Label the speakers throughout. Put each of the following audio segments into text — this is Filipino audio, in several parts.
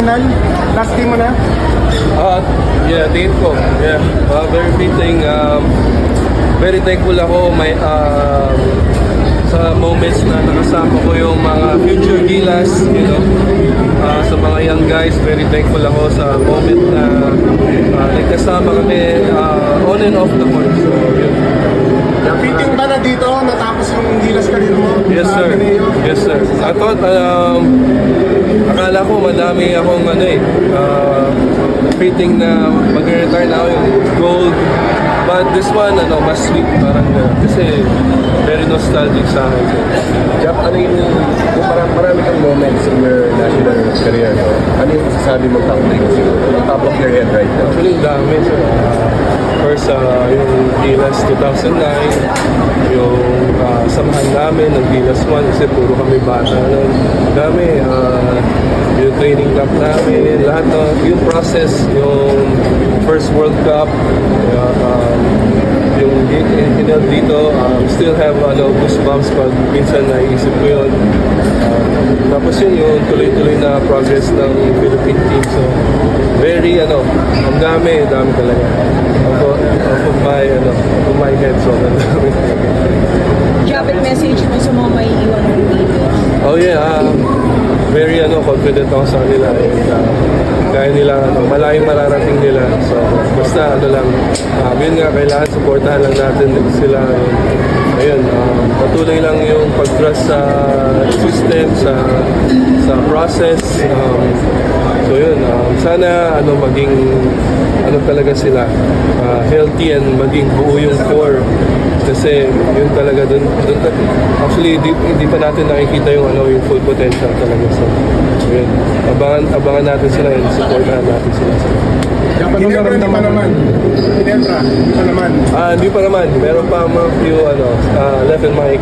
Speaker 1: National? Last game mo na?
Speaker 2: Yeah, tingin ko. Yeah, very fitting. Very thankful ako sa moments na nakasama ko yung mga future Gilas, you know. Sa mga young guys, very thankful ako sa moment na nagkasama kami on and off the court. So, yun.
Speaker 1: Fitting ba na dito? Natapos yung Gilas career mo?
Speaker 2: Yes, sir. Yes, sir. I thought, akala ko madami akong fitting na mag-retire na ako yung gold. But this one, mas sweet. Parang, kasi very nostalgic sa akin.
Speaker 3: Jeff, ano yung marami kang moments in your national career, no? Ano yung masasabi mo top 3 siguro? On top of your head right now?
Speaker 2: Actually, dami. So, first, yung Gilas 2009, yung samahan namin ng Gilas 1 kasi puro kami bata nun. Dami, yung training camp namin, lahat yung process, yung first World Cup, yung hinel dito, still have goosebumps pag minsan naisip ko yun. Tapos yun yung tuloy-tuloy na progress ng Philippine team. So, very, ang dami talaga. Of my head, so, ang dami talaga.
Speaker 4: Japit message mo sa mga may iwan ng dito.
Speaker 2: Oh yeah, very confident ako sa kanila. Kaya nila, malayong mararating nila. So, basta yun nga, kailangan supportahan lang natin sila. Ayun, patuloy lang yung pag-trust sa system, sa process. So yun, sana maging talaga sila healthy and maging buo yung core. Kasi yun talaga dun actually hindi pa natin nakikita yung full potential talaga. So yun, abangan natin sila and supportahan natin sila.
Speaker 1: Ginebra, hindi pa naman. Ginebra, hindi pa naman.
Speaker 2: Hindi pa naman. Meron pa mga few left in my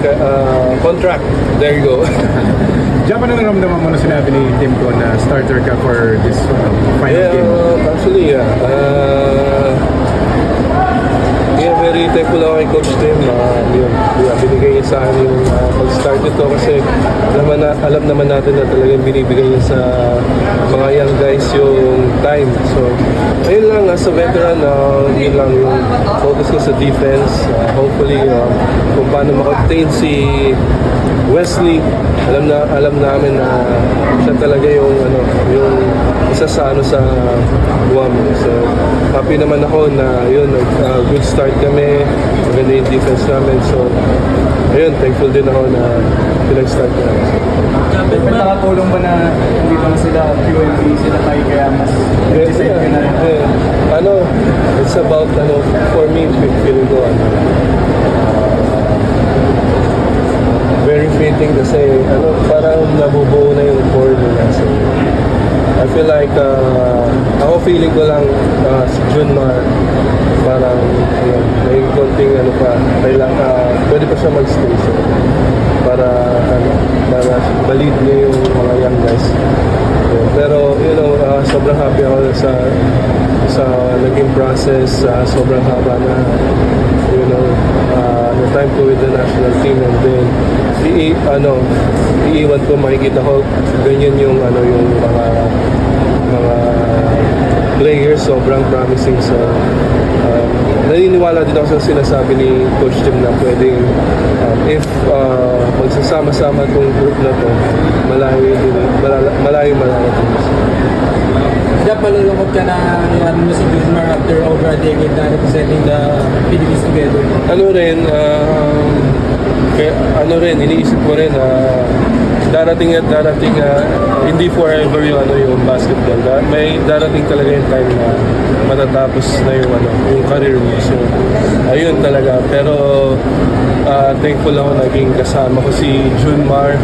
Speaker 2: contract. There you go.
Speaker 1: Jeff, ano naramdaman mo na sinabi ni Tim ko na starter ka for this final game?
Speaker 2: Actually, very thankful ako kay Coach Tim. Binigay niya sa akin yung pag-start nito kasi alam naman natin na talagang binibigay niya sa mga young guys yung time. So, ayun lang, as a veteran, yun lang yung focus ko sa defense. Hopefully, kung paano makontain si Wesley, alam namin na siya talaga yung isa sa sa Guam. So, happy naman ako na yun, good start kami, maganda yung defense namin. So, ayun, thankful din ako na pinag-start na.
Speaker 5: May nakatulong ba na hindi ba sila QMP, sila tayo kaya mas decide ka na rin?
Speaker 2: It's about, for me, feeling ko, very fitting kasi, parang nabubuo na yung core nila. So, I feel like, ako feeling ko lang si Junmar, parang, may konting pwede pa siya mag-stay. So, para balid niya yung mga young guys. Pero, sobrang happy ako sa naging process, sobrang haba na, the time ko with the national team, and then, iiwan ko, makikita ko, ganyan yung, yung mga players, sobrang promising. So, naniniwala din ako sa sinasabi ni Coach Tim na pwedeng, if magsasama-sama itong group na to, malayo.
Speaker 5: Jeff, malulungkot ka na mo si Junmar after over a decade na representing the Philippines together.
Speaker 2: Iniisip ko rin darating hindi forever yung basketball. May darating talaga yung time na matatapos na yung career mo. So, ayun talaga. Pero thankful ako naging kasama ko si Junmar.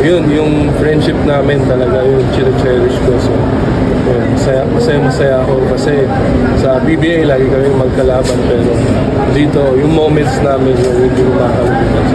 Speaker 2: Yung friendship namin talaga yung cherish ko. So, masaya ako kasi sa PBA lagi kami magkalaban, pero dito yung moments namin yung hindi ko makakalimutan.